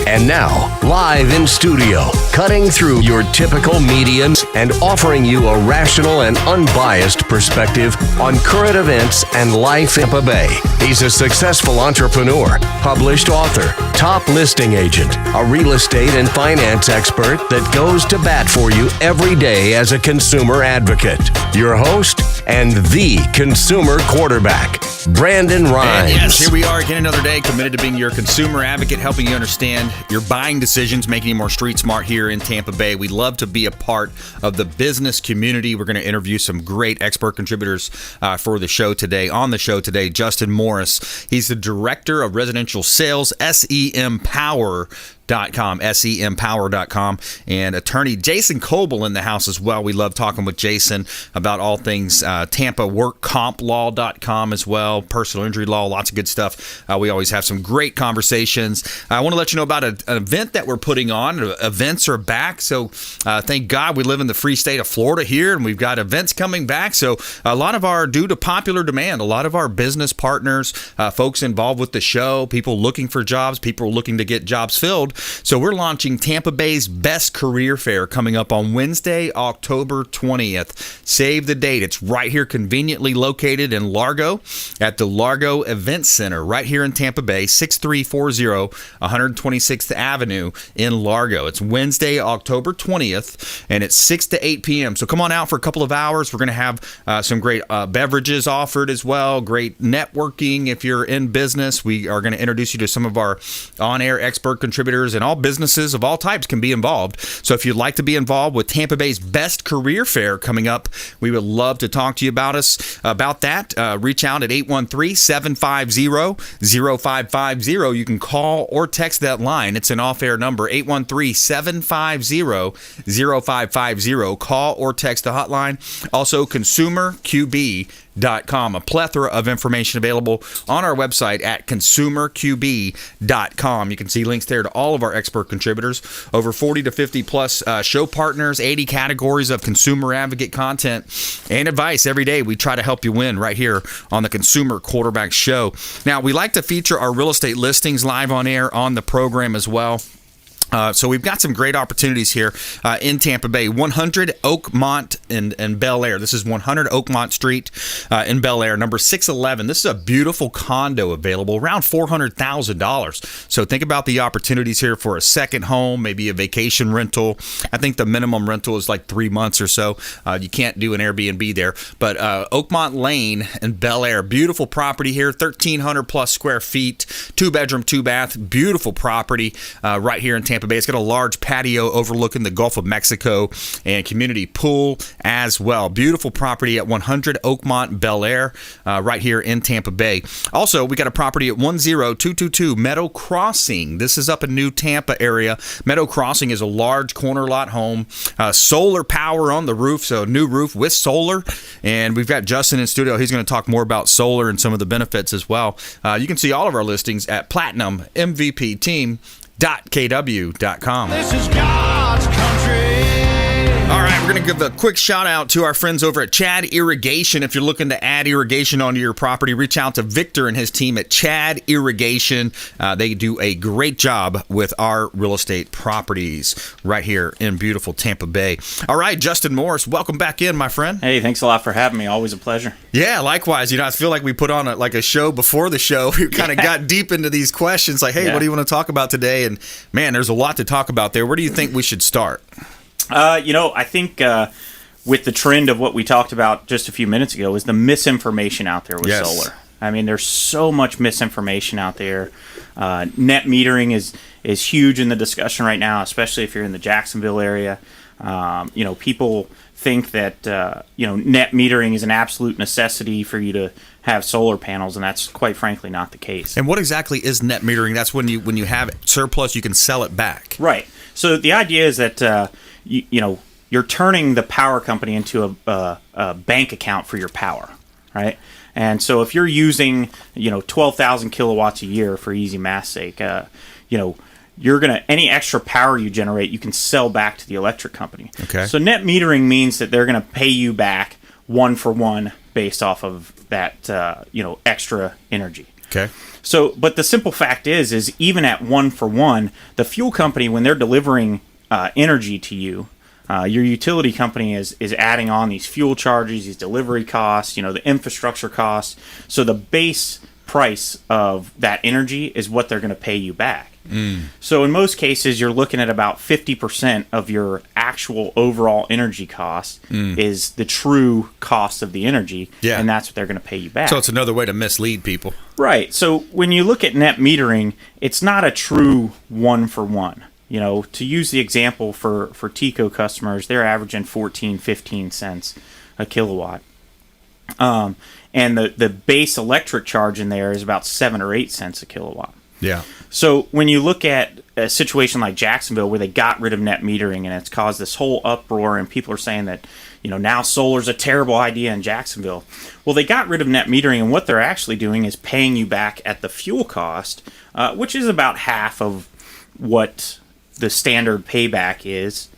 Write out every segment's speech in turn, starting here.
And now, live in studio, cutting through your typical mediums and offering you a rational and unbiased perspective on current events and life in Tampa Bay. He's a successful entrepreneur, published author, top listing agent, a real estate and finance expert that goes to bat for you every day as a consumer advocate. Your host and the consumer quarterback, Brandon Rhymes. And yes, here we are again another day, committed to being your consumer advocate, helping you understand your buying decisions, making you more street smart here in Tampa Bay. We love to be a part of the business community. We're going to interview some great expert contributors for the show today. On the show today, Justin Morris. He's the Director of Residential Sales, SEMpower.com, and attorney Jason Kobal in the house as well. We love talking with Jason about all things Tampa workcomplaw.com as well, personal injury law, lots of good stuff. We always have some great conversations. I want to let you know about an event that we're putting on. Events are back, so thank God we live in the free state of Florida here, and we've got events coming back. So a lot of our, due to popular demand, a lot of our business partners, folks involved with the show, people looking for jobs, people looking to get jobs filled. So we're launching Tampa Bay's Best Career Fair coming up on Wednesday, October 20th. Save the date. It's right here, conveniently located in Largo at the Largo Event Center, right here in Tampa Bay, 6340 126th Avenue in Largo. It's Wednesday, October 20th, and it's 6 to 8 p.m. So come on out for a couple of hours. We're going to have some great beverages offered as well, great networking if you're in business. We are going to introduce you to some of our on-air expert contributors, and all businesses of all types can be involved. So if you'd like to be involved with Tampa Bay's Best Career Fair coming up, we would love to talk to you about that. Reach out at 813-750-0550. You can call or text that line. It's an off-air number, 813-750-0550. Call or text the hotline. Also, consumerqb.com. A plethora of information available on our website at consumerqb.com. You can see links there to all of our expert contributors, over 40 to 50 plus show partners, 80 categories of consumer advocate content and advice every day. We try to help you win right here on the Consumer Quarterback Show. Now, we like to feature our real estate listings live on air on the program as well. So we've got some great opportunities here in Tampa Bay. 100 Oakmont in Bel Air. This is 100 Oakmont Street in Bel Air, number 611. This is a beautiful condo available, around $400,000. So think about the opportunities here for a second home, maybe a vacation rental. I think the minimum rental is like 3 months or so. You can't do an Airbnb there. But Oakmont Lane in Bel Air, beautiful property here, 1,300 plus square feet, 2-bedroom, 2-bath, beautiful property right here in Tampa Bay. It's got a large patio overlooking the Gulf of Mexico and community pool as well. Beautiful property at 100 Oakmont Bel Air right here in Tampa Bay. Also, we got a property at 10222 Meadow Crossing. This is up in New Tampa area. Meadow Crossing is a large corner lot home. Solar power on the roof, so new roof with solar. And we've got Justin in studio. He's going to talk more about solar and some of the benefits as well. You can see all of our listings at PlatinumMVPTeam.kw.com. This is God's country. All right, we're going to give a quick shout out to our friends over at Chad Irrigation. If you're looking to add irrigation onto your property, reach out to Victor and his team at Chad Irrigation. They do a great job with our real estate properties right here in beautiful Tampa Bay. All right, Justin Morris, welcome back in, my friend. Hey, thanks a lot for having me. Always a pleasure. Yeah, likewise. You know, I feel like we put on a show before the show. We kind of got deep into these questions like, hey, what do you want to talk about today? And man, there's a lot to talk about there. Where do you think we should start? I think with the trend of what we talked about just a few minutes ago is the misinformation out there with solar. I mean, there's so much misinformation out there. Net metering is huge in the discussion right now, especially if you're in the Jacksonville area. People think that net metering is an absolute necessity for you to have solar panels, and that's quite frankly not the case. And what exactly is net metering? That's when you have surplus, you can sell it back. Right. So the idea is that you're turning the power company into a bank account for your power, right? And so if you're using 12,000 kilowatts a year for easy math's sake, you're gonna, any extra power you generate, you can sell back to the electric company. Okay. So net metering means that they're gonna pay you back one for one based off of that extra energy. Okay. So, but the simple fact is even at 1-for-1, the fuel company, when they're delivering energy to you, your utility company is adding on these fuel charges, these delivery costs, the infrastructure costs. So the base price of that energy is what they're going to pay you back. So in most cases, you're looking at about 50% of your actual overall energy cost is the true cost of the energy, and that's what they're going to pay you back. So it's another way to mislead people. Right. So when you look at net metering, it's not a true 1-for-1. To use the example for TECO customers, they're averaging 14-15 cents a kilowatt. And the base electric charge in there is about 7 or 8 cents a kilowatt. Yeah. So when you look at a situation like Jacksonville where they got rid of net metering and it's caused this whole uproar and people are saying that, now solar's a terrible idea in Jacksonville. Well, they got rid of net metering and what they're actually doing is paying you back at the fuel cost, which is about half of what the standard payback is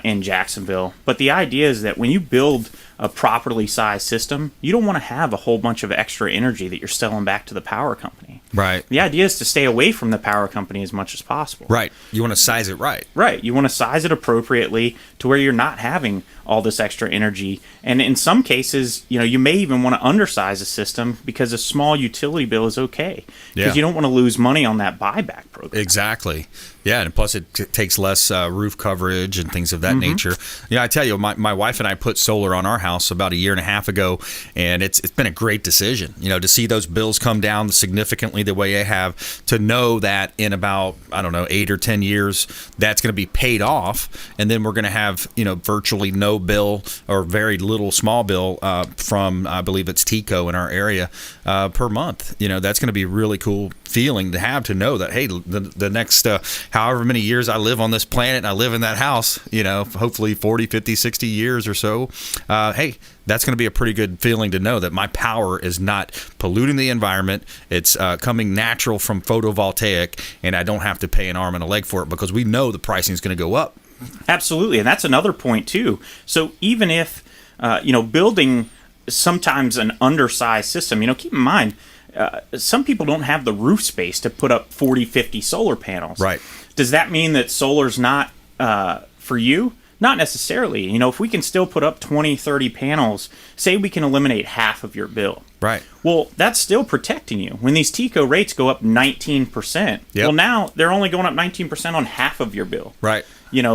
in Jacksonville. But the idea is that when you build a properly sized system, you don't want to have a whole bunch of extra energy that you're selling back to the power company. Right. The idea is to stay away from the power company as much as possible. Right. You want to size it right. Right. You want to size it appropriately to where you're not having all this extra energy. And in some cases, you may even want to undersize a system because a small utility bill is okay. Because you don't want to lose money on that buyback program. Exactly. Yeah, and plus it takes less roof coverage and things of that nature. I tell you, my wife and I put solar on our house about a year and a half ago, and it's been a great decision. To see those bills come down significantly the way they have, to know that in about 8 or 10 years that's going to be paid off, and then we're going to have virtually no bill or very little small bill from I believe it's TECO in our area per month. That's going to be a really cool feeling to have, to know that hey, the next however many years I live on this planet and I live in that house, hopefully 40, 50, 60 years or so, hey, that's going to be a pretty good feeling to know that my power is not polluting the environment. It's coming natural from photovoltaic, and I don't have to pay an arm and a leg for it because we know the pricing is going to go up. Absolutely, and that's another point too. So even if building sometimes an undersized system, keep in mind, some people don't have the roof space to put up 40, 50 solar panels. Right. Does that mean that solar's not for you? Not necessarily. If we can still put up 20, 30 panels, say we can eliminate half of your bill. Right. Well, that's still protecting you. When these TECO rates go up 19%, well, now they're only going up 19% on half of your bill. Right.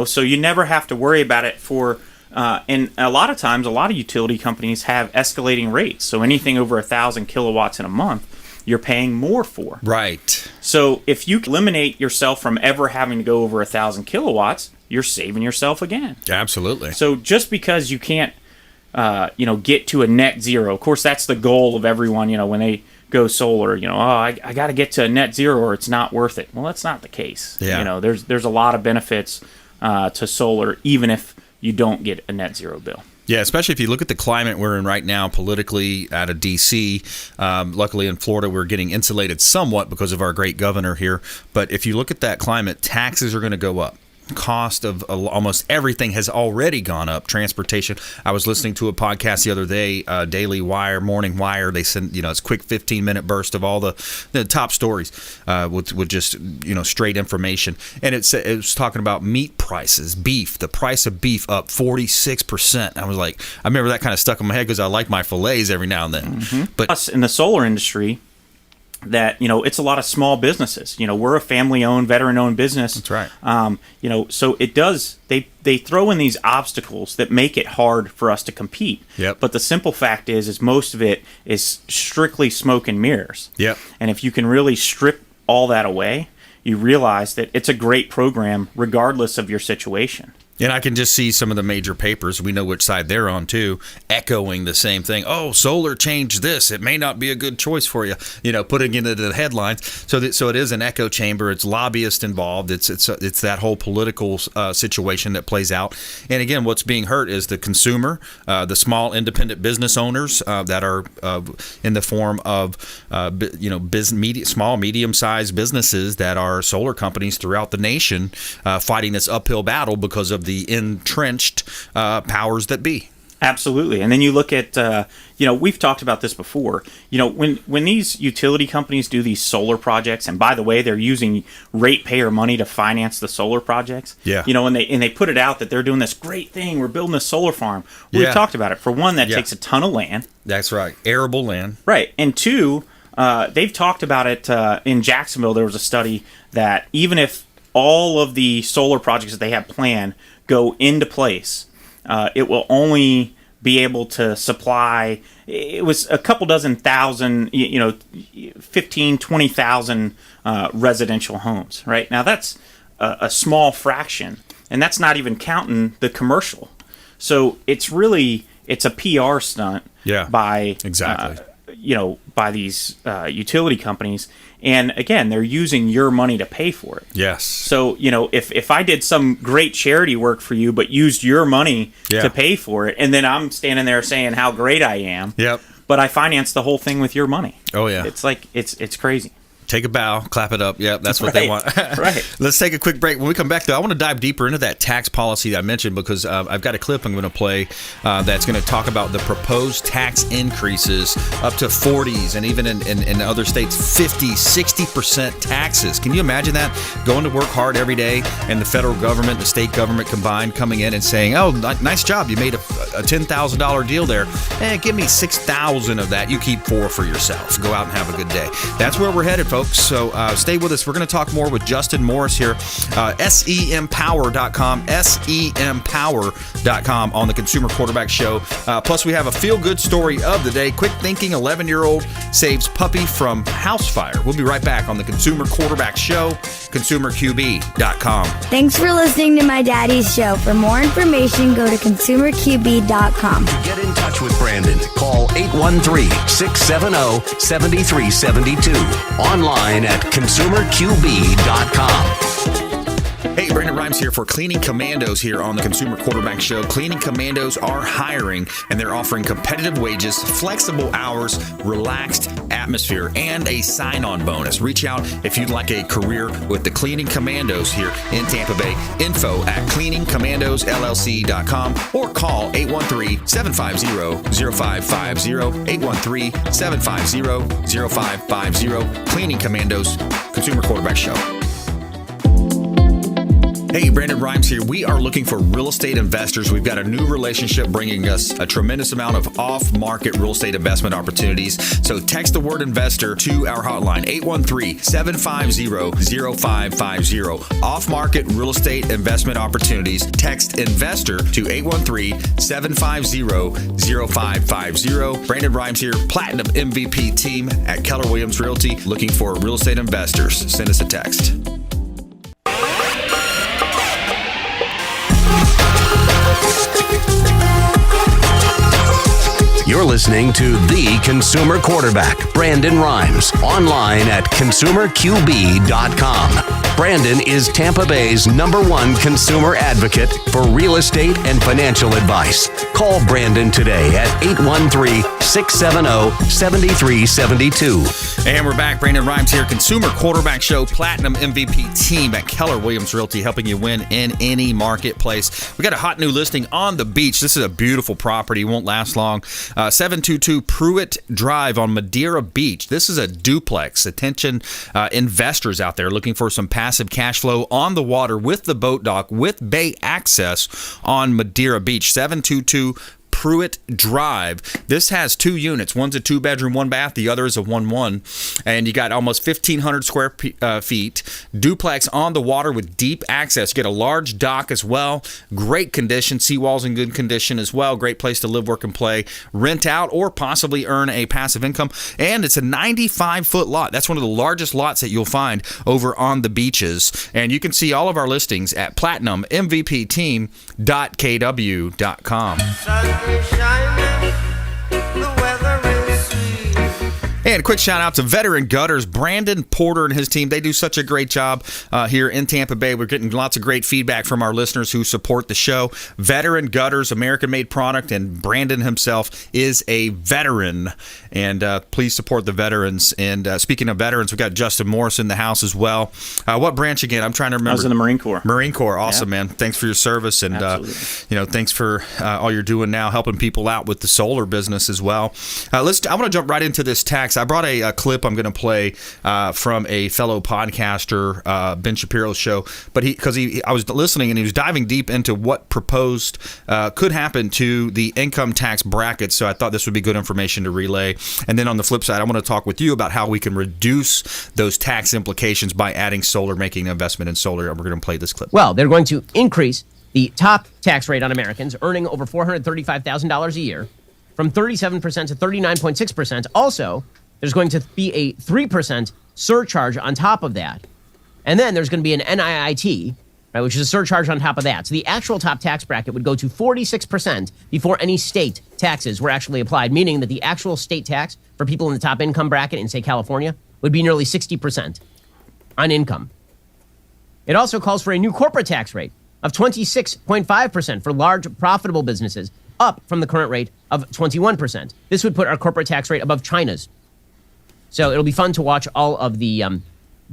So you never have to worry about it for... and a lot of times, a lot of utility companies have escalating rates. So anything over 1,000 kilowatts in a month, you're paying more for. Right. So if you eliminate yourself from ever having to go over 1,000 kilowatts, you're saving yourself again. Absolutely. So just because you can't, get to a net zero, of course, that's the goal of everyone, when they go solar, I got to get to a net zero or it's not worth it. Well, that's not the case. Yeah. There's a lot of benefits to solar, even if you don't get a net zero bill. Yeah, especially if you look at the climate we're in right now politically out of D.C. Luckily in Florida, we're getting insulated somewhat because of our great governor here. But if you look at that climate, taxes are going to go up. Cost of almost everything has already gone up. Transportation. I was listening to a podcast the other day, Daily Wire, Morning Wire. They send, it's a quick 15-minute burst of all the top stories with just, straight information. And it was talking about meat prices, beef. The price of beef up 46%. I was like, I remember that kind of stuck in my head because I like my fillets every now and then. Mm-hmm. But us in the solar industry, that it's a lot of small businesses. We're a family-owned, veteran-owned business. That's right. So it does. They throw in these obstacles that make it hard for us to compete. Yep. But the simple fact is most of it is strictly smoke and mirrors. Yep. And if you can really strip all that away, you realize that it's a great program regardless of your situation. And I can just see some of the major papers, we know which side they're on too, echoing the same thing. Oh, solar changed this. It may not be a good choice for you, putting it into the headlines. So it is an echo chamber. It's lobbyists involved. It's that whole political situation that plays out. And again, what's being hurt is the consumer, the small independent business owners that are in the form of small, medium-sized businesses that are solar companies throughout the nation fighting this uphill battle because of the entrenched powers that be. Absolutely. And then you look at, we've talked about this before. When these utility companies do these solar projects, and by the way, they're using ratepayer money to finance the solar projects. Yeah. And they put it out that they're doing this great thing. We're building a solar farm. We've talked about it. For one, that takes a ton of land. That's right. Arable land. Right. And two, they've talked about it in Jacksonville. There was a study that even if all of the solar projects that they have planned go into place, it will only be able to supply, it was a couple dozen thousand, 15, 20,000 residential homes, right? Now that's a small fraction, and that's not even counting the commercial. So it's a PR stunt by by these utility companies. And again, they're using your money to pay for it. Yes. So, if I did some great charity work for you, but used your money to pay for it, and then I'm standing there saying how great I am, but I financed the whole thing with your money. Oh, yeah. It's like, it's crazy. Take a bow, clap it up. Yep, that's what they want. Right. Let's take a quick break. When we come back, though, I want to dive deeper into that tax policy that I mentioned because I've got a clip I'm going to play that's going to talk about the proposed tax increases up to 40s and even in other states, 50, 60% taxes. Can you imagine that? Going to work hard every day and the federal government, the state government combined coming in and saying, oh, nice job. You made a $10,000 deal there. Give me $6,000 of that. You keep $4,000 for yourself. Go out and have a good day. That's where we're headed, folks. So stay with us. We're going to talk more with Justin Morris here. SEMpower.com, SEMpower.com on the Consumer Quarterback Show. Plus, we have a feel-good story of the day. Quick thinking 11-year-old saves puppy from house fire. We'll be right back on the Consumer Quarterback Show, ConsumerQB.com. Thanks for listening to my daddy's show. For more information, go to ConsumerQB.com. To get in touch with Brandon, call 813-670-7372. Online at ConsumerQB.com. Hey, Brandon Rhymes here for Cleaning Commandos here on the Consumer Quarterback Show. Cleaning Commandos are hiring, and they're offering competitive wages, flexible hours, relaxed atmosphere, and a sign-on bonus. Reach out if you'd like a career with the Cleaning Commandos here in Tampa Bay. Info at cleaningcommandosllc.com or call 813-750-0550, 813-750-0550. Cleaning Commandos, Consumer Quarterback Show. Hey, Brandon Rhymes here. We are looking for real estate investors. We've got a new relationship bringing us a tremendous amount of off-market real estate investment opportunities. So text the word investor to our hotline, 813-750-0550. Off-market real estate investment opportunities. Text investor to 813-750-0550. Brandon Rhymes here, Platinum MVP team at Keller Williams Realty, looking for real estate investors. Send us a text. You're listening to The Consumer Quarterback, Brandon Rhymes, online at ConsumerQB.com. Brandon is Tampa Bay's #1 consumer advocate for real estate and financial advice. Call Brandon today at 813-670-7372. And we're back. Brandon Rhymes here, Consumer Quarterback Show, Platinum MVP team at Keller Williams Realty, helping you win in any marketplace. We got a hot new listing on the beach. This is a beautiful property. Won't last long. 722 Pruitt Drive on Madeira Beach. This is a duplex. Attention investors out there looking for some passive cash flow on the water with the boat dock, with bay access on Madeira Beach. 722 Pruitt Drive. This has 2 units. One's a 2-bedroom, 1 bath. The other is a 1-1. And you got almost 1,500 square feet. Duplex on the water with deep access. You get a large dock as well. Great condition. Seawalls in good condition as well. Great place to live, work, and play. Rent out or possibly earn a passive income. And it's a 95-foot lot. That's one of the largest lots that you'll find over on the beaches. And you can see all of our listings at platinummvpteam.kw.com. And a quick shout out to Veteran Gutters, Brandon Porter and his team. They do such a great job here in Tampa Bay. We're getting lots of great feedback from our listeners who support the show. Veteran Gutters, American-made product, and Brandon himself is a veteran. And please support the veterans. And speaking of veterans, we've got Justin Morris in the house as well. What branch again? I'm trying to remember. I was in the Marine Corps. Marine Corps, awesome, man. Thanks for your service, and thanks for all you're doing now, helping people out with the solar business as well. I want to jump right into this tax. I brought a clip I'm going to play from a fellow podcaster, Ben Shapiro's show, but I was listening and he was diving deep into what proposed could happen to the income tax bracket. So I thought this would be good information to relay. And then on the flip side, I want to talk with you about how we can reduce those tax implications by adding solar, making an investment in solar. And we're going to play this clip. Well, they're going to increase the top tax rate on Americans earning over $435,000 a year from 37% to 39.6%. Also, there's going to be a 3% surcharge on top of that. And then there's going to be an NIIT, right, which is a surcharge on top of that. So the actual top tax bracket would go to 46% before any state taxes were actually applied, meaning that the actual state tax for people in the top income bracket in, say, California would be nearly 60% on income. It also calls for a new corporate tax rate of 26.5% for large profitable businesses, up from the current rate of 21%. This would put our corporate tax rate above China's. So it'll be fun to watch all of the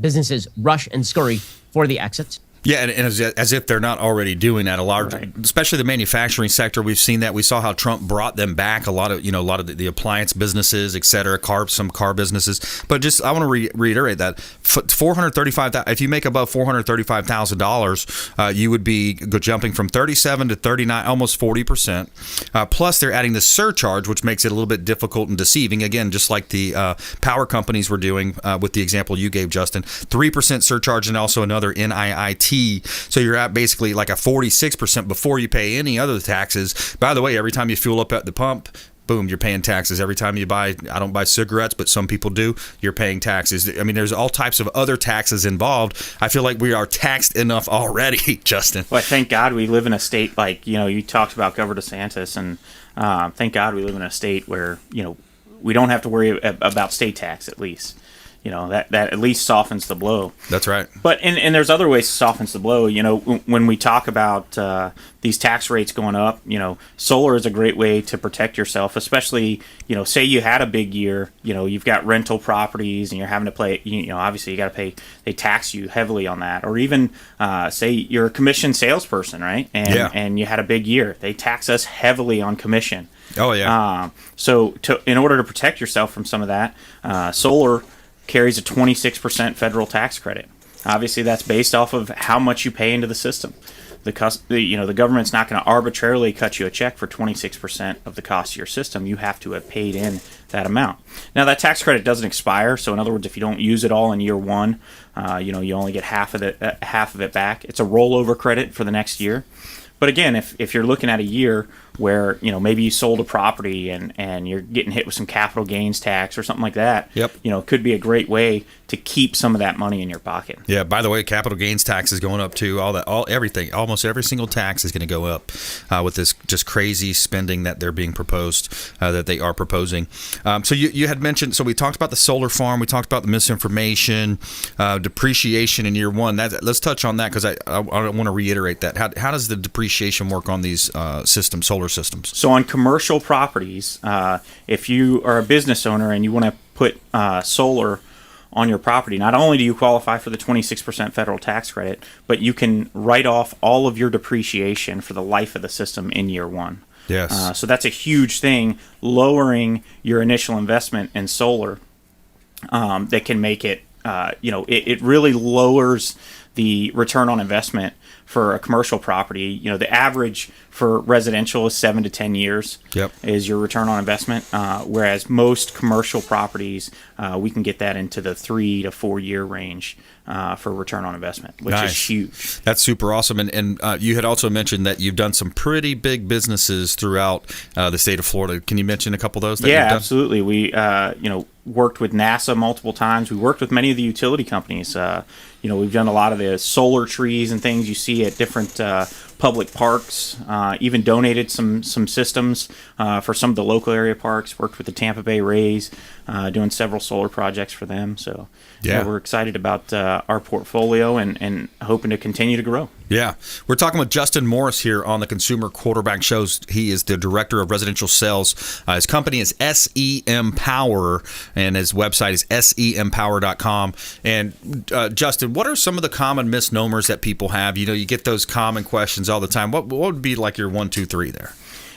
businesses rush and scurry for the exits. Yeah, and as if they're not already doing that. Especially the manufacturing sector. We've seen that. We saw how Trump brought them back. A lot of the appliance businesses, et cetera, some car businesses. But just I want to reiterate that $435,000. If you make above $435,000, you would be jumping from 37 to 39, almost 40%. Plus, they're adding the surcharge, which makes it a little bit difficult and deceiving. Again, just like the power companies were doing with the example you gave, Justin, 3% surcharge and also another NIIT. So you're at basically like a 46% before you pay any other taxes. By the way, every time you fuel up at the pump, boom, you're paying taxes. Every time you buy, I don't buy cigarettes, but some people do, you're paying taxes. I mean, there's all types of other taxes involved. I feel like we are taxed enough already, Justin. Well, thank God we live in a state like, you talked about Governor DeSantis, and thank God we live in a state where, we don't have to worry about state tax at least. That at least softens the blow. That's right. But and there's other ways to soften the blow. When we talk about these tax rates going up, solar is a great way to protect yourself, especially, say you had a big year, you've got rental properties and you're having to pay, obviously you got to pay, they tax you heavily on that. Or even say you're a commission salesperson, right? And you had a big year. They tax us heavily on commission. Oh, yeah. So in order to protect yourself from some of that, solar carries a 26% federal tax credit. Obviously, that's based off of how much you pay into the system. The government's not going to arbitrarily cut you a check for 26% of the cost of your system. You have to have paid in that amount. Now, that tax credit doesn't expire. So, in other words, if you don't use it all in year one, you only get half of it back. It's a rollover credit for the next year. But again, if you're looking at a year where, maybe you sold a property and you're getting hit with some capital gains tax or something like that, it could be a great way to keep some of that money in your pocket. Yeah, by the way, capital gains tax is going up too. Everything, almost every single tax is going to go up with this just crazy spending that they're being proposed, that they are proposing. So you had mentioned, so we talked about the solar farm, we talked about the misinformation, depreciation in year one. Let's touch on that because I want to reiterate that. How does the depreciation work on these solar systems? So on commercial properties, if you are a business owner and you want to put solar on your property, not only do you qualify for the 26% federal tax credit, but you can write off all of your depreciation for the life of the system in year one. Yes. So that's a huge thing, lowering your initial investment in solar. That can make it, it really lowers the return on investment for a commercial property. The average for residential is 7 to 10 years is your return on investment, whereas most commercial properties, we can get that into the 3 to 4 year range for return on investment, which is huge. That's super awesome. And you had also mentioned that you've done some pretty big businesses throughout the state of Florida. Can you mention a couple of those that you've done? Absolutely. We worked with NASA multiple times. We worked with many of the utility companies. We've done a lot of the solar trees and things you see at different public parks, even donated some systems for some of the local area parks, worked with the Tampa Bay Rays, doing several solar projects for them. So we're excited about our portfolio and hoping to continue to grow. Yeah. We're talking with Justin Morris here on the Consumer Quarterback Show. He is the Director of Residential Sales. His company is SEM Power, and his website is sempower.com. And Justin, what are some of the common misnomers that people have? You get those common questions all the time. What would be like your 1, 2, 3 there?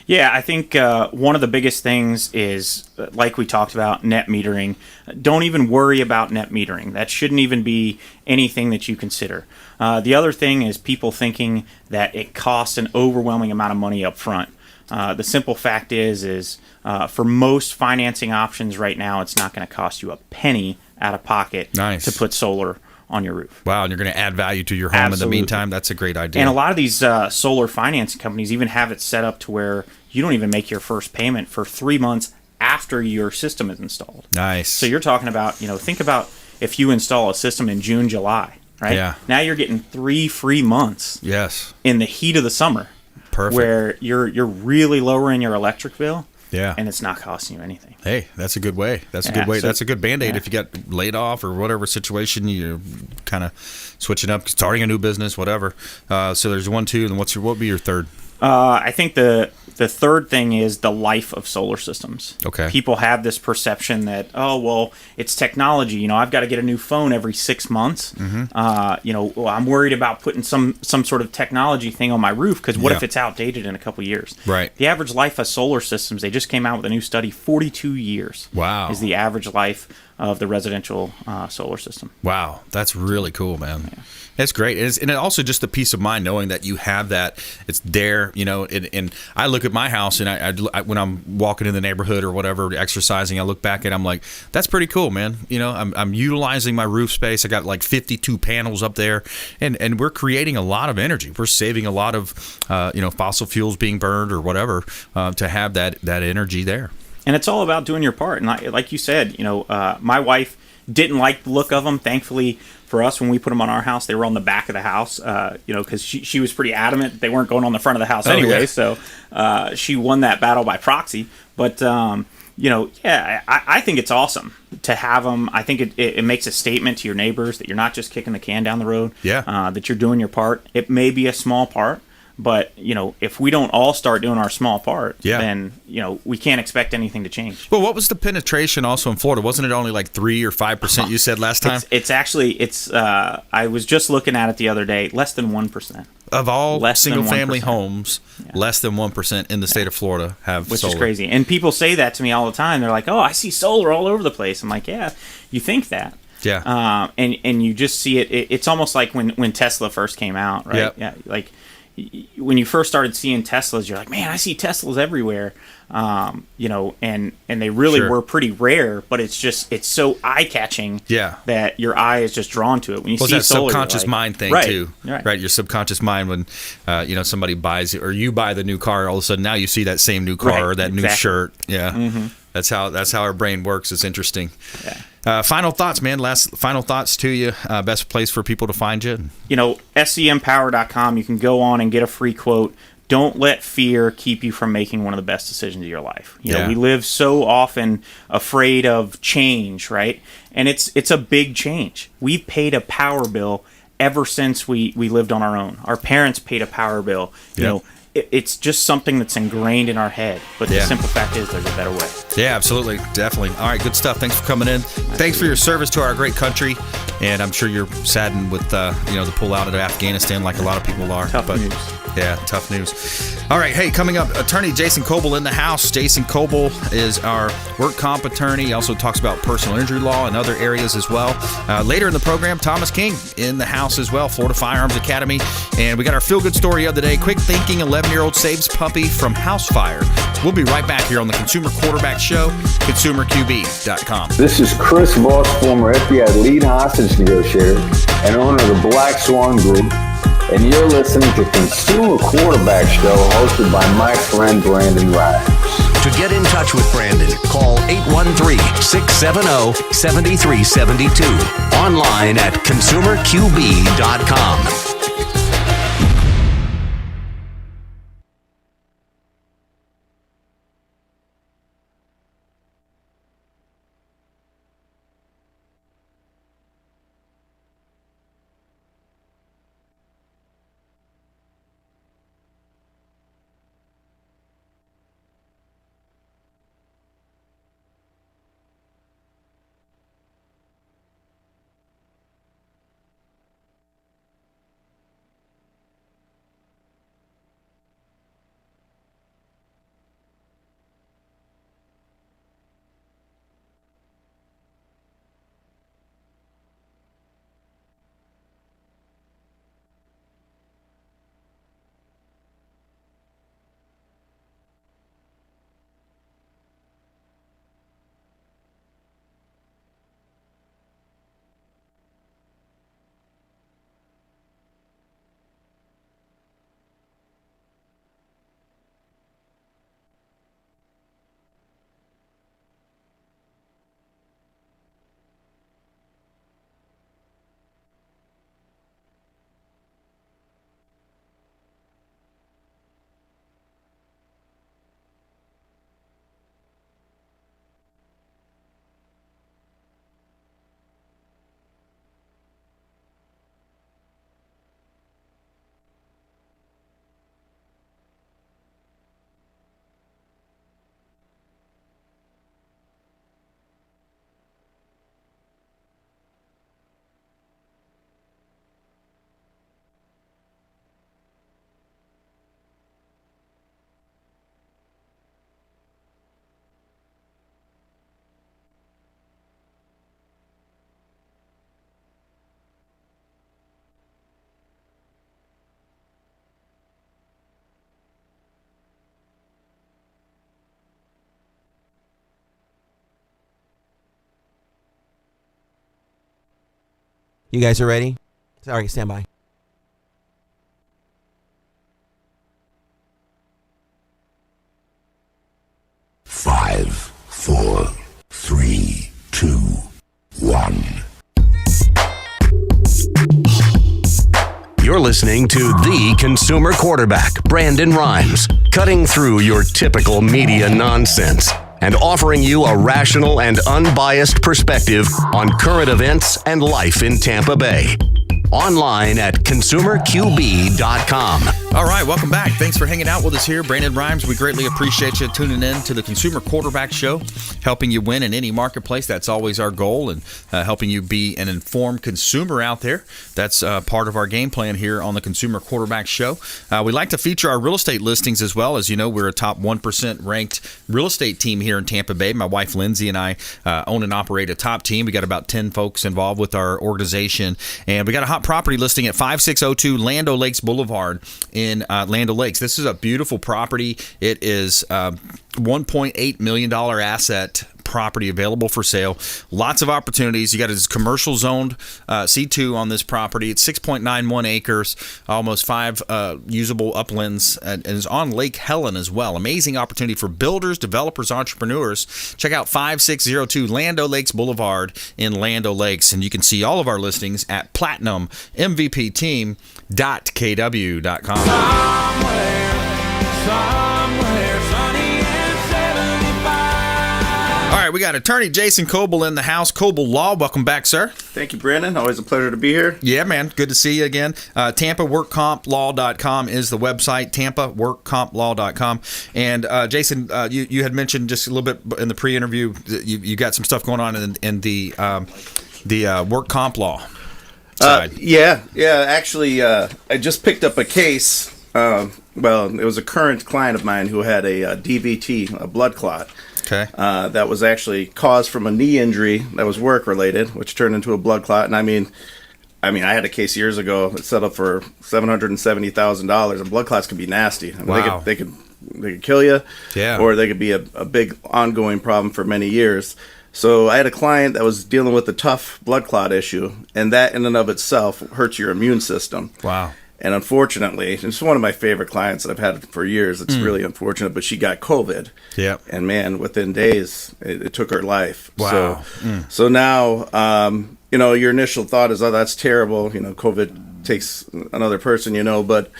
Yeah, I think one of the biggest things is, like we talked about, net metering. Don't even worry about net metering. That shouldn't even be anything that you consider. The other thing is people thinking that it costs an overwhelming amount of money up front. The simple fact is for most financing options right now, it's not going to cost you a penny out of pocket to put solar on your roof. Wow, and you're going to add value to your home in the meantime. That's a great idea. And a lot of these solar financing companies even have it set up to where you don't even make your first payment for 3 months after your system is installed. Nice. So you're talking about, think about if you install a system in June, July, right? Yeah. Now you're getting 3 free months. Yes. In the heat of the summer. Perfect. Where you're really lowering your electric bill. Yeah. And it's not costing you anything. Hey, that's a good way. That's a good way. That's a good Band-Aid if you got laid off or whatever situation, you're kind of switching up, starting a new business, whatever. So there's 1, 2, and what would be your third? I think the third thing is the life of solar systems. Okay. People have this perception that, it's technology. I've got to get a new phone every 6 months. Mm-hmm. I'm worried about putting some sort of technology thing on my roof because what if it's outdated in a couple years? Right. The average life of solar systems, they just came out with a new study, 42 years. Wow. Is the average life of the residential solar system. Wow. That's really cool, man. Yeah. That's great. And also just the peace of mind knowing that you have that, it's there, and I look at my house and I when I'm walking in the neighborhood or whatever, exercising, I look back and I'm like, that's pretty cool, man. I'm utilizing my roof space. I got like 52 panels up there and we're creating a lot of energy. We're saving a lot of, fossil fuels being burned or whatever to have that energy there. And it's all about doing your part. And like you said, my wife didn't like the look of them. Thankfully for us, when we put them on our house, they were on the back of the house, because she was pretty adamant that they weren't going on the front of the house anyway. Yeah. So she won that battle by proxy. But, I think it's awesome to have them. I think it makes a statement to your neighbors that you're not just kicking the can down the road, that you're doing your part. It may be a small part. But, if we don't all start doing our small part, then, we can't expect anything to change. Well, what was the penetration also in Florida? Wasn't it only like 3 or 5% you said last time? It's actually, I was just looking at it the other day, less than 1%. Of all single-family homes, less than 1% in the state of Florida have solar. Which is crazy. And people say that to me all the time. They're like, oh, I see solar all over the place. I'm like, yeah, you think that. Yeah. And you just see it. It's almost like when Tesla first came out, right? Yep. Yeah. Like, when you first started seeing Teslas, you're like, man, I see Teslas everywhere, and they really were pretty rare, but it's so eye-catching that your eye is just drawn to it. When you see that solar, subconscious mind thing too, right? Your subconscious mind when somebody buys it or you buy the new car, all of a sudden now you see that same new car or that new shirt. Yeah, mm-hmm. That's how our brain works. It's interesting. Yeah. Final thoughts, man. Final thoughts to you. Best place for people to find you. SEMpower.com. You can go on and get a free quote. Don't let fear keep you from making one of the best decisions of your life. We live so often afraid of change, right? And it's a big change. We've paid a power bill ever since we lived on our own. Our parents paid a power bill. It's just something that's ingrained in our head. But the simple fact is there's a better way. Yeah, absolutely. Definitely. All right, good stuff. Thanks for coming in. Thanks for your service to our great country. And I'm sure you're saddened with the pull out of Afghanistan like a lot of people are. Tough news. Yeah, tough news. All right, hey, coming up, attorney Jason Kobal in the house. Jason Kobal is our work comp attorney. He also talks about personal injury law and other areas as well. Later in the program, Thomas King in the house as well, Florida Firearms Academy. And we got our feel-good story of the day. Quick thinking 11-year-old saves puppy from house fire. We'll be right back here on the Consumer Quarterback Show, consumerqb.com. This is Chris Voss, former FBI lead hostage negotiator and owner of the Black Swan Group. And you're listening to Consumer Quarterback Show hosted by my friend Brandon Ryan. To get in touch with Brandon, call 813-670-7372. Online at consumerqb.com. You guys are ready? Sorry, stand by. 5, 4, 3, 2, 1. You're listening to the consumer quarterback, Brandon Rhymes, cutting through your typical media nonsense and offering you a rational and unbiased perspective on current events and life in Tampa Bay. Online at consumerqb.com. All right, welcome back. Thanks for hanging out with us here. Brandon Rhymes, we greatly appreciate you tuning in to the Consumer Quarterback Show, helping you win in any marketplace. That's always our goal, and helping you be an informed consumer out there. That's part of our game plan here on the Consumer Quarterback Show. We like to feature our real estate listings as well. As you know, we're a top 1% ranked real estate team here in Tampa Bay. My wife, Lindsay, and I own and operate a top team. We got about 10 folks involved with our organization, and we got a hot property listing at 5602 Land O'Lakes Boulevard in Land O'Lakes. This is a beautiful property. It is $1.8 million asset property available for sale. Lots of opportunities. You got a commercial zoned C2 on this property. It's 6.91 acres, almost 5 usable uplands, and is on Lake Helen as well. Amazing opportunity for builders, developers, entrepreneurs. Check out 5602 Land O'Lakes Boulevard in Land O'Lakes, and you can see all of our listings at platinummvpteam.kw.com. Somewhere sunny and 75. All right, we got attorney Jason Kobal in the house. Kobal Law, welcome back, sir. Thank you, Brandon. Always a pleasure to be here. Yeah, man. Good to see you again. TampaWorkCompLaw.com is the website, TampaWorkCompLaw.com. And Jason, you had mentioned just a little bit in the pre-interview that you got some stuff going on in the work comp law side. Yeah. Actually, I just picked up a case. Well, it was a current client of mine who had a DVT, a blood clot. Okay. That was actually caused from a knee injury that was work-related, which turned into a blood clot. And I mean, I had a case years ago that set up for $770,000. And blood clots can be nasty. I mean, wow. They could kill you. Yeah. Or they could be a big ongoing problem for many years. So I had a client that was dealing with a tough blood clot issue, and that in and of itself hurts your immune system. Wow. And unfortunately, it's one of my favorite clients that I've had for years. It's really unfortunate, but she got COVID. Yeah. And man, within days, it took her life. Wow. So now, your initial thought is, oh, that's terrible. COVID takes another person, but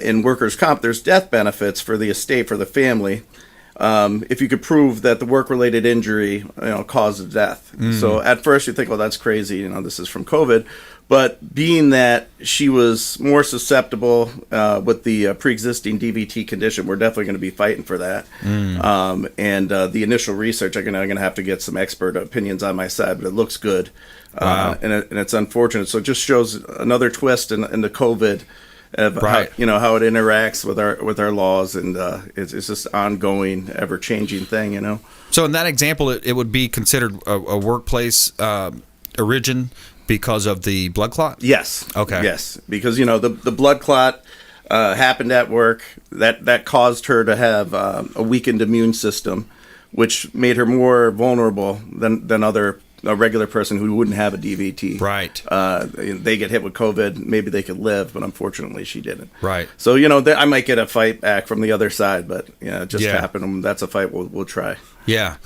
in workers' comp, there's death benefits for the estate, for the family. If you could prove that the work-related injury, caused death. So at first you think, well, that's crazy. This is from COVID. But being that she was more susceptible with the pre-existing DVT condition, we're definitely going to be fighting for that. And the initial research, I'm going to have to get some expert opinions on my side, but it looks good. Wow. And it's unfortunate. So it just shows another twist in the COVID. Right. How it interacts with our laws, and it's just ongoing, ever changing thing. So in that example, it would be considered a workplace origin because of the blood clot. Yes. Okay. Yes, because the blood clot happened at work. That caused her to have a weakened immune system, which made her more vulnerable than a regular person who wouldn't have a DVT. Right. They get hit with COVID, maybe they could live, but unfortunately she didn't. Right. So, I might get a fight back from the other side, but it just happened. That's a fight we'll try. Yeah.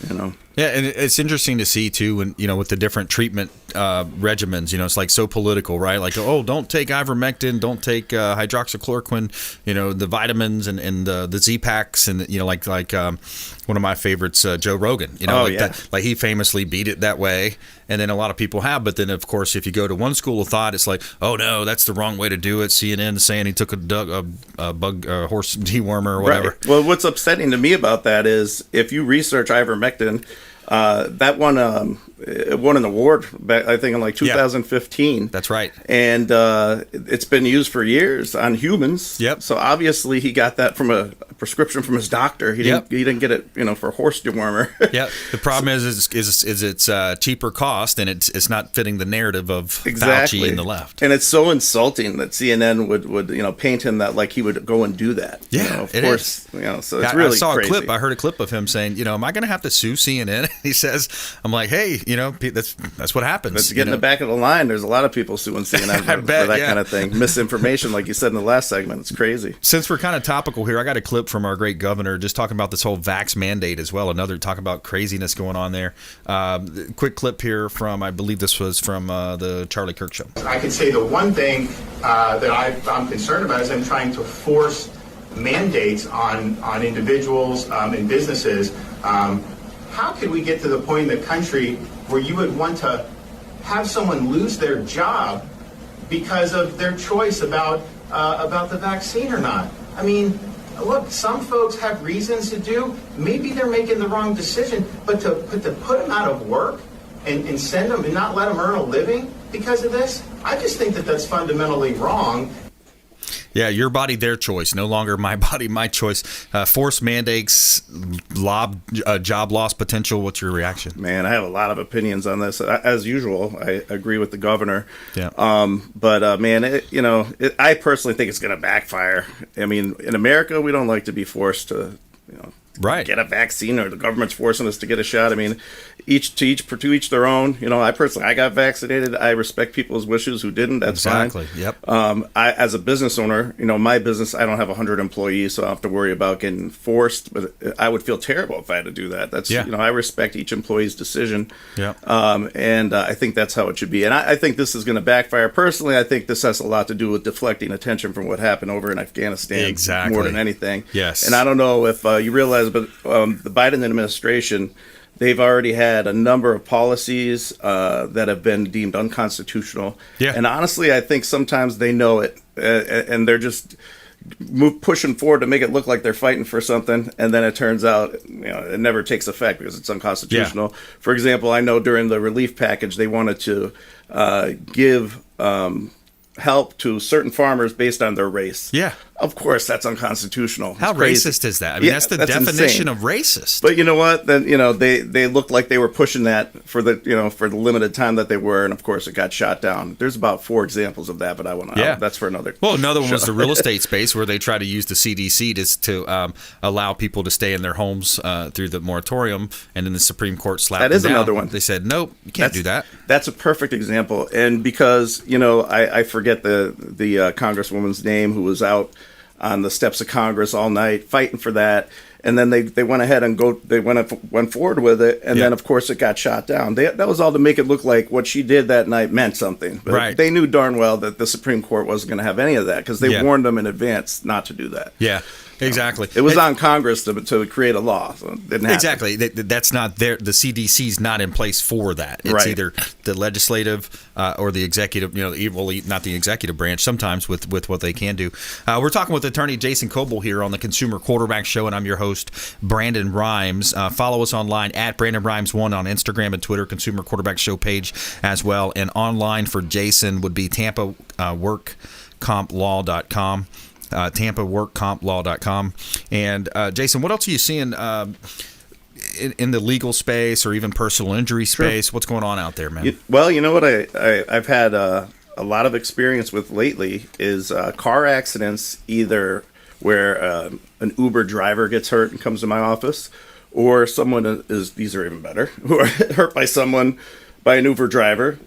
Yeah, and it's interesting to see too when with the different treatment regimens. It's like so political, right? Like, oh, don't take ivermectin, don't take hydroxychloroquine. The vitamins and the Z-Paks, and like one of my favorites, Joe Rogan. That, he famously beat it that way, and then a lot of people have. But then, of course, if you go to one school of thought, it's like, oh no, that's the wrong way to do it. CNN saying he took a horse dewormer or whatever. Right. Well, what's upsetting to me about that is if you research ivermectin. That won an award back, I think, in 2015. That's right. And it's been used for years on humans. Yep. So obviously he got that from a prescription from his doctor. He didn't get it, for horse dewormer. Yeah. The problem is it's cheaper cost, and it's not fitting the narrative of Exactly. Fauci and the left. And it's so insulting that CNN would paint him that like he would go and do that. Yeah, of course. So it's really I saw crazy. a clip. I heard a clip of him saying, am I going to have to sue CNN? He says, I'm like, hey, that's what happens. But to get in the back of the line, there's a lot of people suing CNN for that kind of thing. Misinformation, like you said in the last segment, it's crazy. Since we're kind of topical here, I got a clip from our great governor just talking about this whole vax mandate as well. Another talk about craziness going on there. Quick clip here from, I believe this was from the Charlie Kirk show. I could say the one thing that I'm concerned about is I'm trying to force mandates on individuals and businesses. How could we get to the point in the country where you would want to have someone lose their job because of their choice about the vaccine or not? I mean, look, some folks have reasons to do. Maybe they're making the wrong decision, but to put them out of work and send them and not let them earn a living because of this, I just think that that's fundamentally wrong. Yeah, your body, their choice. No longer my body, my choice. Forced mandates, job loss potential. What's your reaction? Man, I have a lot of opinions on this. As usual, I agree with the governor. Yeah. Man, I personally think it's going to backfire. I mean, in America, we don't like to be forced to, get a vaccine, or the government's forcing us to get a shot. I mean, to each their own. I got vaccinated. I respect people's wishes who didn't. That's exactly. fine. Yep. I, as a business owner, my business, I don't have 100 employees, so I don't have to worry about getting forced. But I would feel terrible if I had to do that. That's I respect each employee's decision. Yeah. And I think that's how it should be. And I think this is going to backfire. Personally, I think this has a lot to do with deflecting attention from what happened over in Afghanistan. Exactly. More than anything. Yes. And I don't know if you realize, but the Biden administration, they've already had a number of policies that have been deemed unconstitutional. Yeah. And honestly, I think sometimes they know it, and they're just pushing forward to make it look like they're fighting for something, and then it turns out it never takes effect because it's unconstitutional. Yeah. For example, I know during the relief package, they wanted to give help to certain farmers based on their race. Yeah. Of course, that's unconstitutional. How racist is that? I mean, that's the definition of racist. But you know what? Then they looked like they were pushing that for the limited time that they were, and of course it got shot down. There's about 4 examples of that, but that's for another. Well, another one was the real estate space where they try to use the CDC to allow people to stay in their homes through the moratorium, and then the Supreme Court slapped them down. That is another one. They said, nope, you can't do that. That's a perfect example, and because I forget the Congresswoman's name who was out on the steps of Congress all night fighting for that, and then they went ahead and went forward with it, and then of course it got shot down. That was all to make it look like what she did that night meant something. But right. They knew darn well that the Supreme Court wasn't going to have any of that because they warned them in advance not to do that. Yeah. Exactly. It was on Congress to create a law. So it didn't happen. Exactly. That's not there. The CDC's not in place for that. It's either the legislative or the executive, not the executive branch sometimes with what they can do. We're talking with attorney Jason Kobal here on the Consumer Quarterback Show, and I'm your host, Brandon Rhymes. Follow us online at Brandon Rhymes1 on Instagram and Twitter, Consumer Quarterback Show page as well. And online for Jason would be TampaWorkCompLaw.com. TampaWorkCompLaw.com. And Jason, what else are you seeing in the legal space or even personal injury space? Sure. What's going on out there, man? Well, you know what I've had a lot of experience with lately is car accidents, either where an Uber driver gets hurt and comes to my office, or someone these are even better, who are hurt by an Uber driver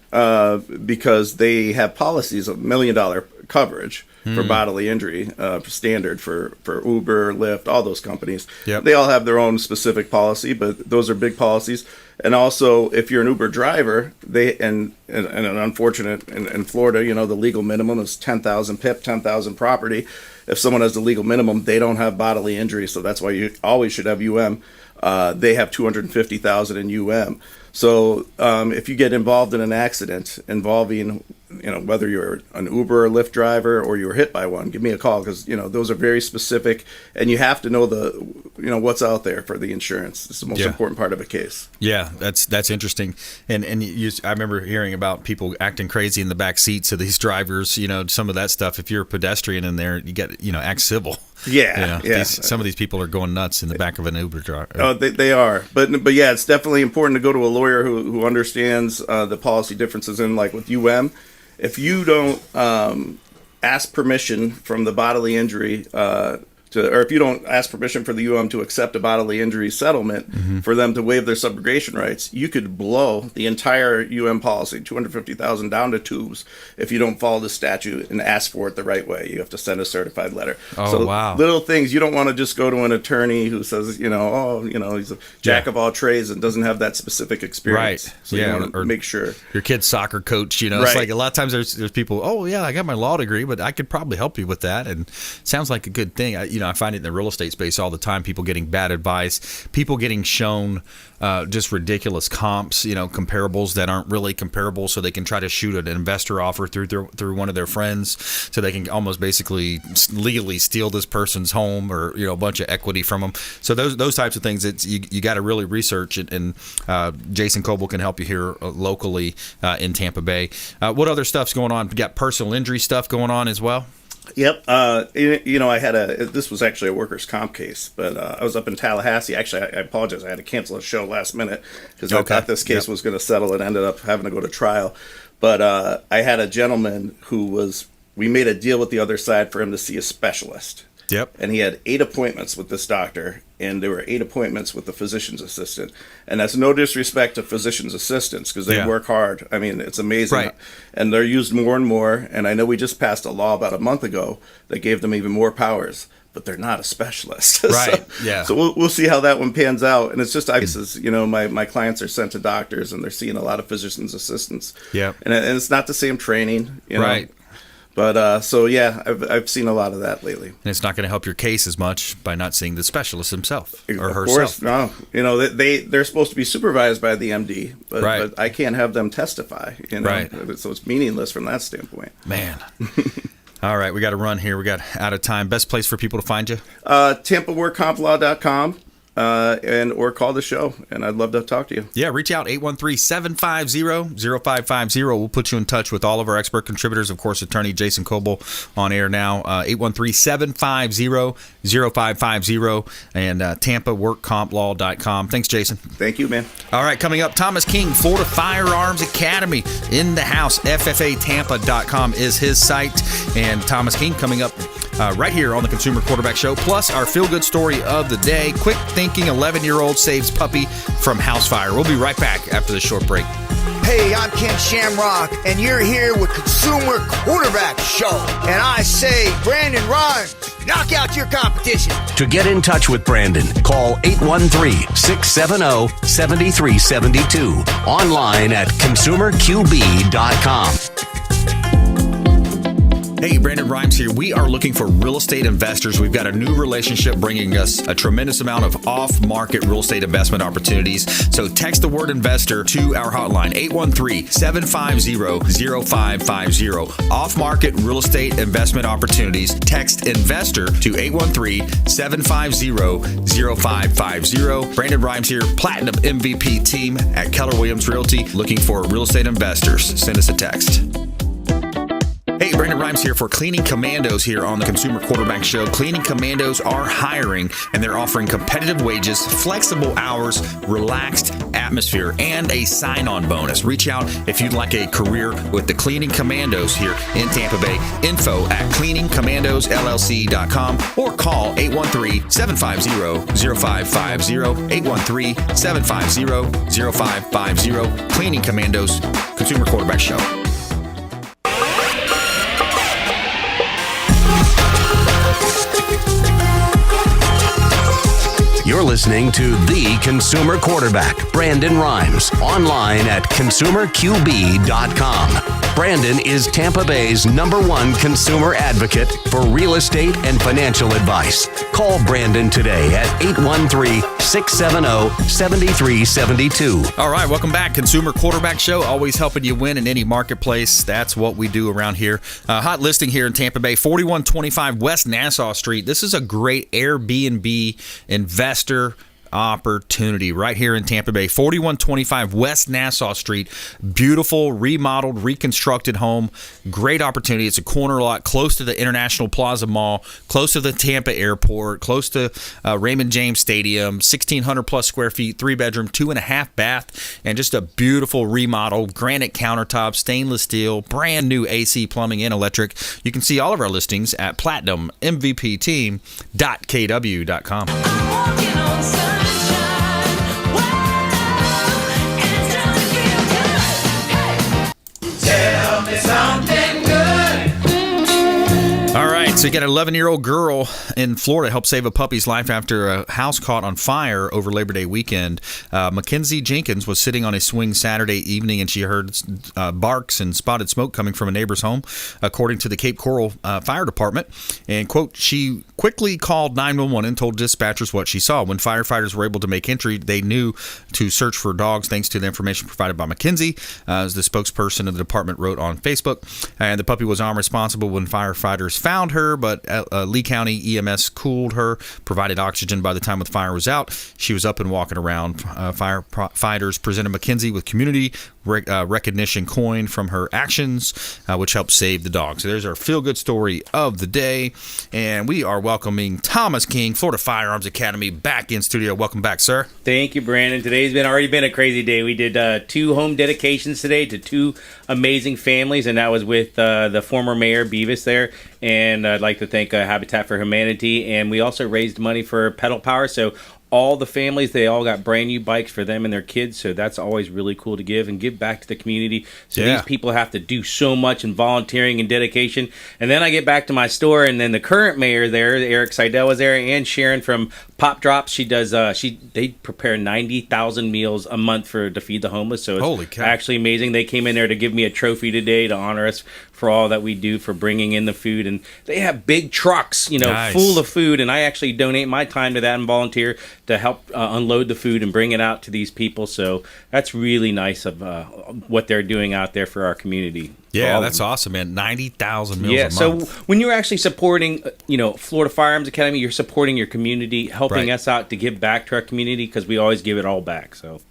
because they have policies of $1 million coverage for bodily injury, standard for Uber, Lyft, all those companies. Yep. They all have their own specific policy, but those are big policies. And also, if you're an Uber driver, and an unfortunate in Florida, the legal minimum is 10,000 PIP, 10,000 property. If someone has the legal minimum, they don't have bodily injury, so that's why you always should have UM. They have 250,000 in UM. So if you get involved in an accident involving, whether you're an Uber or Lyft driver or you were hit by one, give me a call because, those are very specific, and you have to know what's out there for the insurance. It's the most important part of a case. Yeah, that's interesting. And I remember hearing about people acting crazy in the back seats of these drivers, some of that stuff. If you're a pedestrian in there, you get, act civil. Yeah, some of these people are going nuts in the back of an Uber driver. Oh, they are. But yeah, it's definitely important to go to a lawyer who understands the policy differences. And like with UM, if you don't ask permission from the bodily injury to or if you don't ask permission for the UM to accept a bodily injury settlement, for them to waive their subrogation rights, you could blow the entire UM policy, $250,000 down to tubes, if you don't follow the statute and ask for it the right way. You have to send a certified letter. Oh, so wow. Little things, you don't want to just go to an attorney who says, he's a jack of all trades and doesn't have that specific experience. Right. So you want to make sure. Your kid's soccer coach, it's like a lot of times there's people, oh yeah, I got my law degree, but I could probably help you with that. And it sounds like a good thing. I find it in the real estate space all the time, people getting bad advice, people getting shown just ridiculous comps, comparables that aren't really comparable, so they can try to shoot an investor offer through one of their friends, so they can almost basically legally steal this person's home or a bunch of equity from them. So those types of things, you got to really research it, and Jason Kobal can help you here locally in Tampa Bay. What other stuff's going on? We got personal injury stuff going on as well. Yep. I had this was actually a workers' comp case, but I was up in Tallahassee. Actually, I apologize. I had to cancel a show last minute because I thought this case was going to settle and ended up having to go to trial. But I had a gentleman we made a deal with the other side for him to see a specialist. Yep. And he had 8 appointments with this doctor, and there were 8 appointments with the physician's assistant. And that's no disrespect to physician's assistants, because they work hard. I mean, it's amazing. Right. And they're used more and more. And I know we just passed a law about a month ago that gave them even more powers, but they're not a specialist. Right. So we'll see how that one pans out. And it's just, my clients are sent to doctors, and they're seeing a lot of physician's assistants. Yeah. And it's not the same training. Right. But I've seen a lot of that lately. And it's not going to help your case as much by not seeing the specialist himself or of herself. Course, no. They're supposed to be supervised by the MD, but I can't have them testify. Right. So it's meaningless from that standpoint. Man. All right, we got to run here. We got out of time. Best place for people to find you? TampaWorkCompLaw.com. Or call the show, and I'd love to talk to you. Yeah, reach out, 813-750-0550. We'll put you in touch with all of our expert contributors. Of course, attorney Jason Kobal on air now, 813-750-0550, and TampaWorkCompLaw.com. Thanks, Jason. Thank you, man. All right, coming up, Thomas King, Florida Firearms Academy in the house. FFATampa.com is his site, and Thomas King coming up right here on the Consumer Quarterback Show, plus our feel-good story of the day. Quick thinking 11-year-old saves puppy from house fire. We'll be right back after this short break. Hey, I'm Ken Shamrock, and you're here with Consumer Quarterback Show. And I say, Brandon Rhymes, knock out your competition. To get in touch with Brandon, call 813-670-7372. Online at consumerqb.com. Hey, Brandon Rhymes here. We are looking for real estate investors. We've got a new relationship bringing us a tremendous amount of off-market real estate investment opportunities. So text the word investor to our hotline, 813-750-0550. Off-market real estate investment opportunities. Text investor to 813-750-0550. Brandon Rhymes here, Platinum MVP team at Keller Williams Realty, looking for real estate investors. Send us a text. Hey, Brandon Rhymes here for Cleaning Commandos here on the Consumer Quarterback Show. Cleaning Commandos are hiring, and they're offering competitive wages, flexible hours, relaxed atmosphere, and a sign-on bonus. Reach out if you'd like a career with the Cleaning Commandos here in Tampa Bay. Info at cleaningcommandosllc.com or call 813-750-0550, 813-750-0550. Cleaning Commandos, Consumer Quarterback Show. You're listening to The Consumer Quarterback, Brandon Rhymes, online at consumerqb.com. Brandon is Tampa Bay's #1 consumer advocate for real estate and financial advice. Call Brandon today at 813-670-7372. All right, welcome back. Consumer Quarterback Show, always helping you win in any marketplace. That's what we do around here. Hot listing here in Tampa Bay, 4125 West Nassau Street. This is a great Airbnb investor opportunity right here in Tampa Bay, 4125 West Nassau Street. Beautiful, remodeled, reconstructed home. Great opportunity. It's a corner lot close to the International Plaza Mall, close to the Tampa Airport, close to Raymond James Stadium, 1,600 plus square feet, 3-bedroom, 2.5 bath, and just a beautiful remodel, granite countertops, stainless steel, brand new AC, plumbing, and electric. You can see all of our listings at platinummvpteam.kw.com. Tell me something good. All right, so you got an 11-year-old girl in Florida helped save a puppy's life after a house caught on fire over Labor Day weekend. Mackenzie Jenkins was sitting on a swing Saturday evening, and she heard barks and spotted smoke coming from a neighbor's home, according to the Cape Coral Fire Department. And, quote, she quickly called 911 and told dispatchers what she saw. When firefighters were able to make entry, they knew to search for dogs thanks to the information provided by Mackenzie, as the spokesperson of the department wrote on Facebook. And the puppy was unresponsible when firefighters found her, but Lee County EMS cooled her, provided oxygen by the time the fire was out. She was up and walking around. Firefighters presented Mackenzie with community recognition coin from her actions, which helped save the dog. So there's our feel-good story of the day. And we are welcoming Thomas King, Florida Firearms Academy, back in studio. Welcome back, sir. Thank you, Brandon. Today's already been a crazy day. We did 2 home dedications today to 2 amazing families, and that was with the former mayor, Beavis, there. And I'd like to thank Habitat for Humanity. And we also raised money for Pedal Power. So all the families, they all got brand new bikes for them and their kids. So that's always really cool to give and give back to the community. So these people have to do so much in volunteering and dedication. And then I get back to my store, and then the current mayor there, Eric Seidel, was there, and Sharon from Pop Drops. She does. They prepare 90,000 meals a month to feed the homeless. So it's holy cow, actually amazing. They came in there to give me a trophy today to honor us for all that we do for bringing in the food. And they have big trucks, full of food. And I actually donate my time to that and volunteer to help unload the food and bring it out to these people. So that's really nice of what they're doing out there for our community. Yeah, that's awesome, man. 90,000 meals a month. So when you're actually supporting, Florida Firearms Academy, you're supporting your community, helping us out to give back to our community, because we always give it all back. So.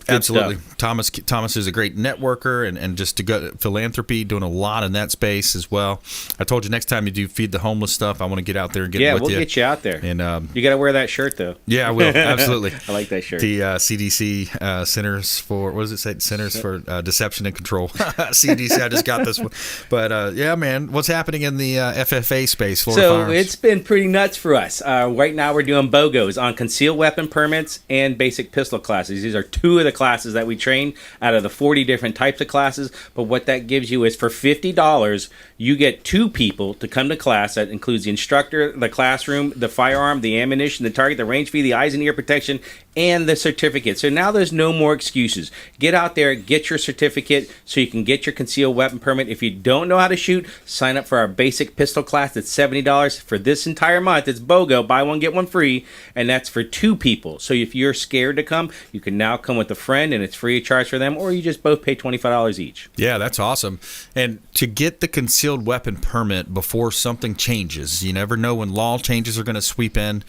Absolutely. Thomas is a great networker and just to go philanthropy, doing a lot in that space as well. I told you next time you do Feed the Homeless stuff, I want to get out there and get with you. Yeah, we'll get you out there. And you got to wear that shirt, though. Yeah, I will. Absolutely. I like that shirt. The CDC Centers for, what does it say? Centers for Deception and Control. CDC, I just got this one. But yeah, man, what's happening in the FFA space, Florida Firearms? It's been pretty nuts for us. Right now we're doing BOGOs on concealed weapon permits and basic pistol classes. These are 2 of the classes that we train out of the 40 different types of classes. But what that gives you is for $50, you get 2 people to come to class. That includes the instructor, the classroom, the firearm, the ammunition, the target, the range fee, the eyes and ear protection, and the certificate. So now there's no more excuses. Get out there, get your certificate so you can get your concealed weapon permit. If you don't know how to shoot, sign up for our basic pistol class. That's $70 for this entire month. It's BOGO, buy one, get one free, and that's for 2 people. So if you're scared to come, you can now come with a friend, and it's free of charge for them, or you just both pay $25 each. Yeah, that's awesome. And to get the concealed weapon permit before something changes, you never know when law changes are going to sweep in.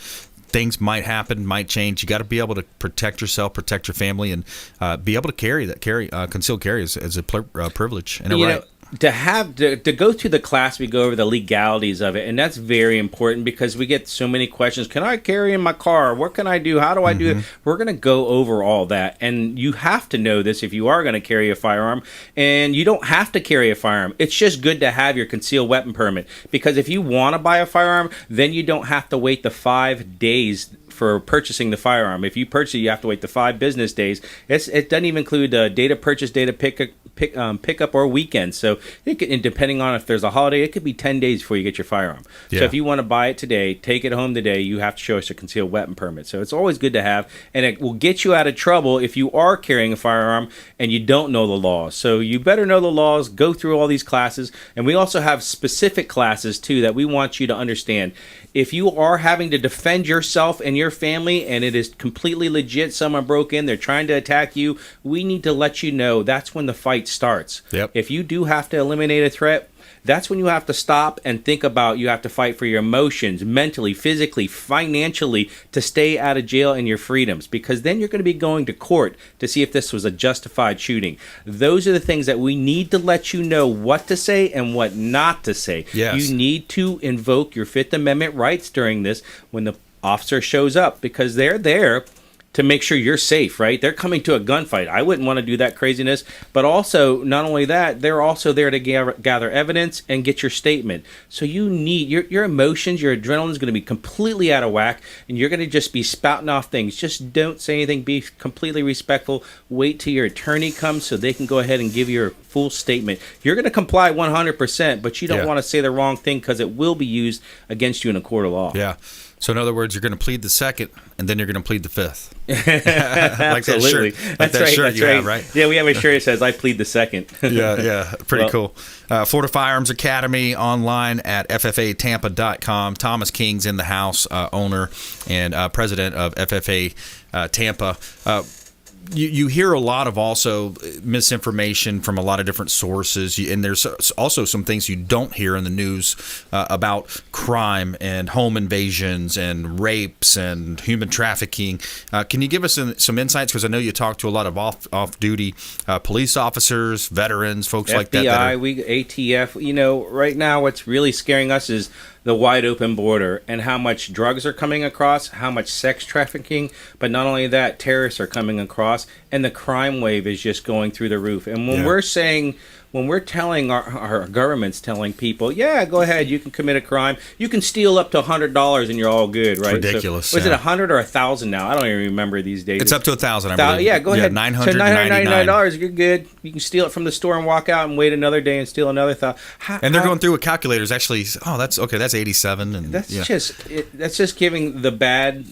Things might happen, might change. You got to be able to protect yourself, protect your family, and be able to concealed carry is a privilege and a right. To go through the class, we go over the legalities of it, and that's very important because we get so many questions. Can I carry in my car? What can I do? How do I do it? We're going to go over all that, and you have to know this if you are going to carry a firearm, and you don't have to carry a firearm. It's just good to have your concealed weapon permit, because if you want to buy a firearm, then you don't have to wait the 5 days for purchasing the firearm. If you purchase it, you have to wait the 5 business days. It doesn't even include data purchase, data pickup, or weekend. So and depending on if there's a holiday, it could be 10 days before you get your firearm. Yeah. So if you want to buy it today, take it home today, you have to show us a concealed weapon permit. So it's always good to have, and it will get you out of trouble if you are carrying a firearm and you don't know the laws. So you better know the laws, go through all these classes, and we also have specific classes too that we want you to understand. If you are having to defend yourself and your family, and it is completely legit, someone broke in, they're trying to attack you, we need to let you know that's when the fight starts. Yep. If you do have to eliminate a threat, that's when you have to stop and think about, you have to fight for your emotions, mentally, physically, financially, to stay out of jail and your freedoms, because then you're going to be going to court to see if this was a justified shooting. Those are the things that we need to let you know what to say and what not to say. Yes. You need to invoke your Fifth Amendment rights during this when the officer shows up, because they're there to make sure you're safe, right? They're coming to a gunfight. I wouldn't want to do that craziness. But also, not only that, they're also there to gather evidence and get your statement. So you need your emotions, your adrenaline is going to be completely out of whack, and you're going to just be spouting off things. Just don't say anything. Be completely respectful. Wait till your attorney comes so they can go ahead and give your full statement. You're going to comply 100%, but you don't want to say the wrong thing, because it will be used against you in a court of law. Yeah. So in other words, you're going to plead the second, and then you're going to plead the fifth. Absolutely. That's right. Right? Yeah, we have a shirt that says, "I plead the second." Yeah. Pretty cool. Florida Firearms Academy online at ffatampa.com. Thomas King's in the house, owner and president of FFA Tampa. You hear a lot of also misinformation from a lot of different sources, and there's also some things you don't hear in the news about crime and home invasions and rapes and human trafficking. Can you give us some insights? Because I know you talk to a lot of off-duty police officers, veterans, folks FBI, like that. ATF. Right now what's really scaring us is the wide open border and how much drugs are coming across, how much sex trafficking, but not only that, terrorists are coming across, and the crime wave is just going through the roof. And when we're telling our government's telling people, yeah, go ahead, you can commit a crime, you can steal up to $100 and you're all good, right? Ridiculous. So, was it $100 or $1,000 now? I don't even remember these days. It's up to $1,000, I believe. Yeah, go ahead. $999. So $999, you're good. You can steal it from the store and walk out and wait another day and steal another $1,000. And they're going through with calculators. Actually, that's okay. That's 87, and that's just giving the bad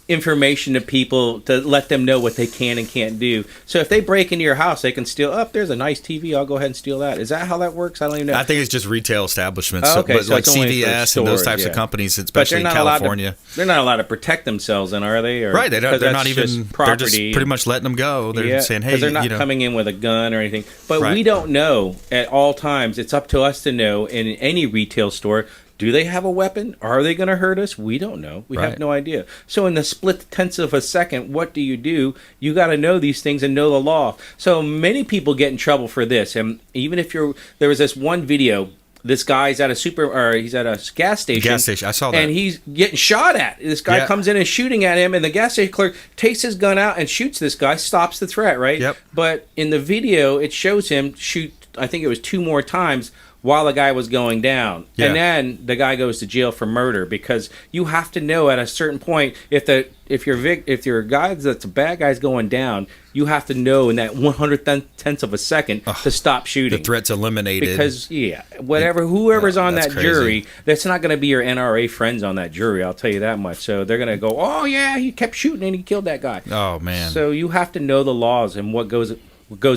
information to people to let them know what they can and can't do. So if they break into your house, they can steal. There's a nice TV. I'll go ahead and steal that. Is that how that works? I don't even know. I think it's just retail establishments. Oh, okay. But so like CVS and those types of companies, especially in California. They're not allowed to protect themselves, then, are they? Right. They're not even. They're just pretty much letting them go. They're saying, hey, because they're not coming in with a gun or anything. But we don't know at all times. It's up to us to know in any retail store. Do they have a weapon? Are they going to hurt us? We don't know. We have no idea. So in the split tenths of a second, what do? You got to know these things and know the law. So many people get in trouble for this. And even if there was this one video, this guy's at he's at a gas station. Gas station. I saw that. And he's getting shot at. This guy comes in and shooting at him, and the gas station clerk takes his gun out and shoots this guy, stops the threat, right? Yep. But in the video, it shows him shoot, I think it was 2 more times, while the guy was going down. Yeah. And then the guy goes to jail for murder, because you have to know at a certain point if your guy that's a bad guy's going down, you have to know in that 100/10 of a second to stop shooting. The threat's eliminated. Because whoever's on that jury, that's not going to be your NRA friends on that jury, I'll tell you that much. So they're going to go, oh yeah, he kept shooting and he killed that guy. Oh man. So you have to know the laws and what goes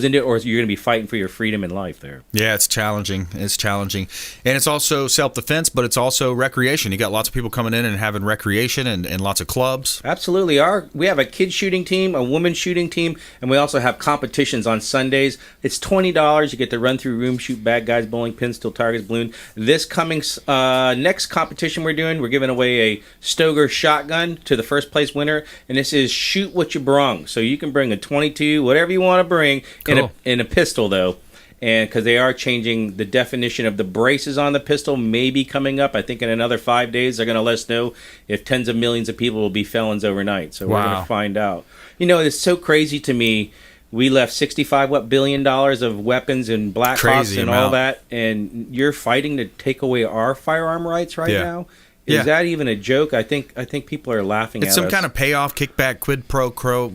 into it, or you're going to be fighting for your freedom in life there. Yeah, it's challenging. And it's also self-defense, but it's also recreation. You got lots of people coming in and having recreation and lots of clubs. Absolutely. We have a kid shooting team, a woman shooting team, and we also have competitions on Sundays. It's $20. You get to run through room, shoot bad guys, bowling pins, steal targets, balloon. This coming next competition we're giving away a Stoger shotgun to the first place winner, and this is shoot what you brung. So you can bring a 22, whatever you want to bring. Cool. In a pistol, though, and because they are changing the definition of the braces on the pistol, may be coming up. I think in another 5 days they're going to let us know if tens of millions of people will be felons overnight. So we're going to find out. It's so crazy to me. We left $65 billion of weapons and Black Hawks and all that, and you're fighting to take away our firearm rights right now. Is that even a joke? I think people are laughing at us. It's some kind of payoff, kickback, quid pro quo,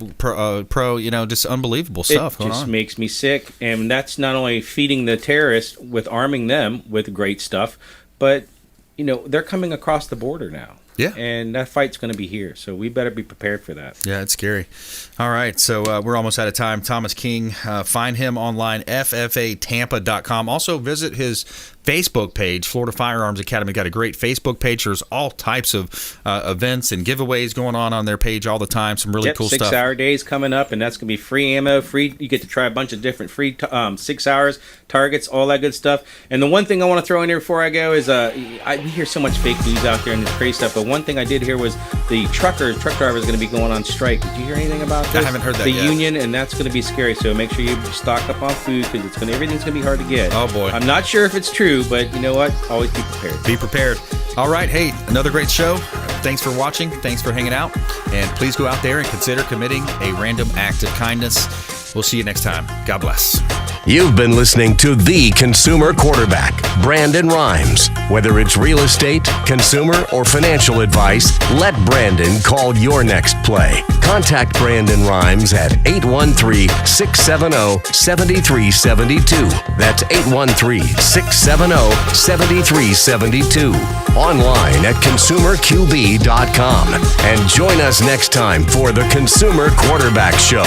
just unbelievable stuff going on. It just makes me sick. And that's not only feeding the terrorists with arming them with great stuff, but, they're coming across the border now. Yeah. And that fight's going to be here. So we better be prepared for that. Yeah, it's scary. All right. So we're almost out of time. Thomas King, find him online, ffatampa.com. Also visit his Facebook page. Florida Firearms Academy got a great Facebook page. There's all types of events and giveaways going on their page all the time. Some really cool stuff. 6-hour days coming up, and that's going to be free ammo, free. You get to try a bunch of different free 6 hours, targets, all that good stuff. And the one thing I want to throw in here before I go is we hear so much fake news out there and this crazy stuff, but one thing I did hear was the truck driver is going to be going on strike. Did you hear anything about this? I haven't heard that yet. The union, and that's going to be scary, so make sure you stock up on food because everything's going to be hard to get. Oh, boy. I'm not sure if it's true, but you know what? Always be prepared. Be prepared. All right. Hey, another great show. Thanks for watching. Thanks for hanging out. And please go out there and consider committing a random act of kindness. We'll see you next time. God bless. You've been listening to The Consumer Quarterback, Brandon Rhymes. Whether it's real estate, consumer, or financial advice, let Brandon call your next play. Contact Brandon Rhymes at 813-670-7372. That's 813-670-7372. Online at consumerqb.com. And join us next time for The Consumer Quarterback Show.